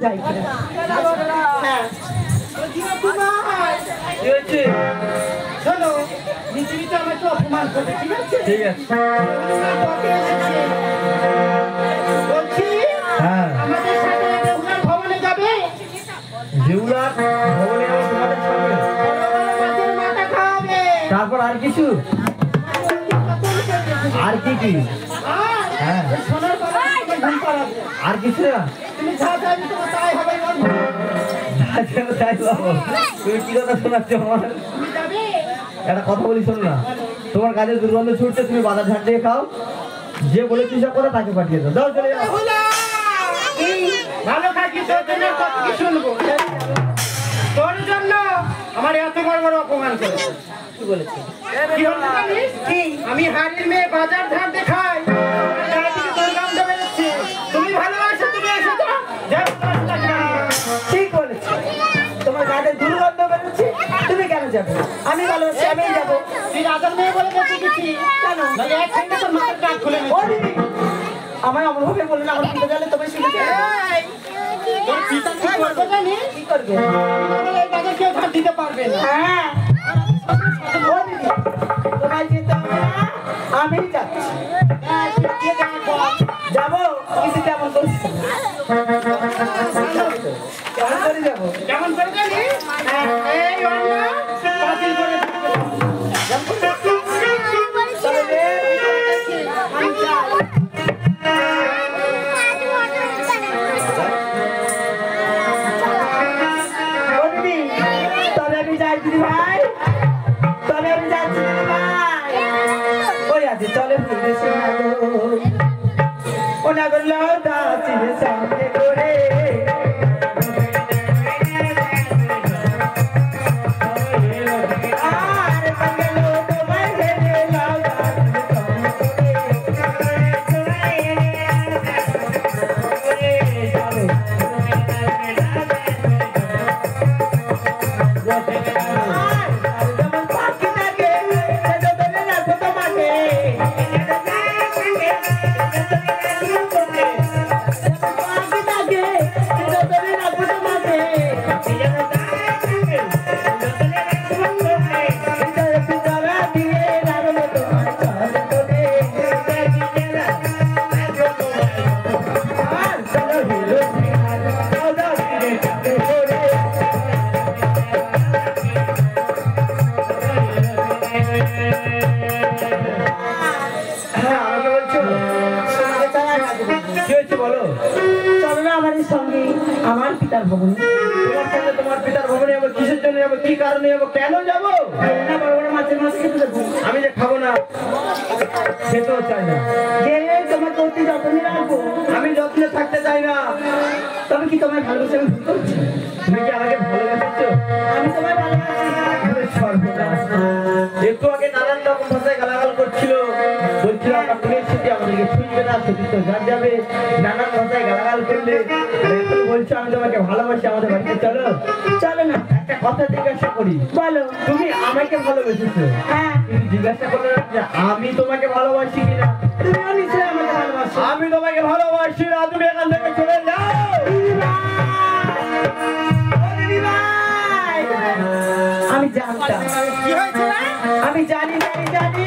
যাই হ্যাঁ শোনো পৃথিবীতে আমাকে অপমান করবে ঠিক আছে ঠিক আছে বলছি আমাদের সাথে দেউলার ভবনে যাবে দেউলার ভবনে তোমাদের সামনে মাছের মাথা খাওয়াবে তারপর আর কিছু আর কি কি হ্যাঁ সোনার বাবা ঘুম পাড়াবে আর কিছু না তুমি যা যাবি তোমার তাই হবে তাই বাবু তুমি কি কথা শোনাচ্ছ আমার তুমি যাবে একটা কথা বলি শোনো না তোমার কাজে দুর্গন্ধ ছুটছে তুমি বাজার ঝাড় দিয়ে খাও যে বলেছি সব করে তাকে পাঠিয়ে দাও যাও চলে যাও ভালো থাকি তোর জন্য কত কি শুনবো তোর জন্য আমার এত বড় বড় অপমান করেছে কি বলেছে কি বলতে জানিস আমি হাড়ির মেয়ে বাজার ধার দেখাই তোর নাম দেবে তুমি ভালোবাসো তুমি এসো তো ঠিক বলেছো তোমার গাড়িতে দুর্গন্ধ বেরোচ্ছে তুমি কেন যাবে আমি ভালোবাসি আমি যাবো তুই রাজার মেয়ে বলে বেঁচে গেছি কেন নাহলে এক সঙ্গে তোর মাথার কাজ খুলে ও দিদি আমার অমর ভাবে বললেন আমার পিতা জানলে তোমার শিখেছে তোর পিতা কি করবে জানিস কি করবে এই বাজার কেউ ধার দিতে পারবে না হ্যাঁ ও দিদি তোমার যেতে হবে না আমি যাচ্ছি যাবো কিন্তু কেমন করে কেমন করে যাবো কেমন করে জানিস এই অন্য পাঁচিল করে তবে রে, আমি যাই। ও দিদি, তবে আমি যাই দিদি ভাই তবে আমি যাচ্ছি দিদি ভাই ওই আছে চলে ফিরে শোনা গো ও না করলো দাসির সামনে করে আর পাগলো তোমায় ভেবে লাও দাসির সামনে যেমন পাখি থাকে সে ধরে রাখো তোমাকে পাখি থাকে সে ধরে রাখো তোমাকে ভিতরে ভিতরে দিয়ে রাখবো তোমার চলে তোলে আর চলো হিলো দাদা ফিরে যাবে করে হ্যাঁ আমাকে বলছো তোমাকে ছাড়া আর কাকে বলবো? কি হয়েছে বলো চলো না আমাদের সঙ্গে আমার পিতার ভবন তোমার সাথে তোমার পিতার ভবনে যাবো কিসের জন্য যাবো কি কারণে যাবো কেন যাবো না বড় বড় মাছের মাছ খেতে দেবো আমি যে খাবো না খেতেও চাই না গেলে তোমাকে অতি যত্নে রাখবো আমি যত্নে থাকতে চাই না তবে কি তোমার ভালোবাসে আমি ভুল করছি তুমি কি আমাকে ভালোবাসছো আমি তোমায় ভালোবাসি সর্বনাশ একটু আগে নানান রকম ভাষায় গালাগাল করছিল বলছিল আমরা পুলিশ ছুটি আমাদেরকে ছুটবে না ছুটি তো যার যাবে নানান ভাষায় গালাগাল করলে আর এখন বলছো আমি তোমাকে ভালোবাসি আমাদের বাড়িতে চলো চলো না একটা কথা জিজ্ঞাসা করি বলো তুমি আমাকে ভালোবেসেছো হ্যাঁ তুমি জিজ্ঞাসা করলে না যে আমি তোমাকে ভালোবাসি কিনা তুমিও নিশ্চয়ই আমাকে ভালোবাসো আমি তোমাকে ভালোবাসি না তুমি এখান থেকে চলে যাও দিদি ভাই! আমি জানতাম কি হয়েছে আমি জানি জানি জানি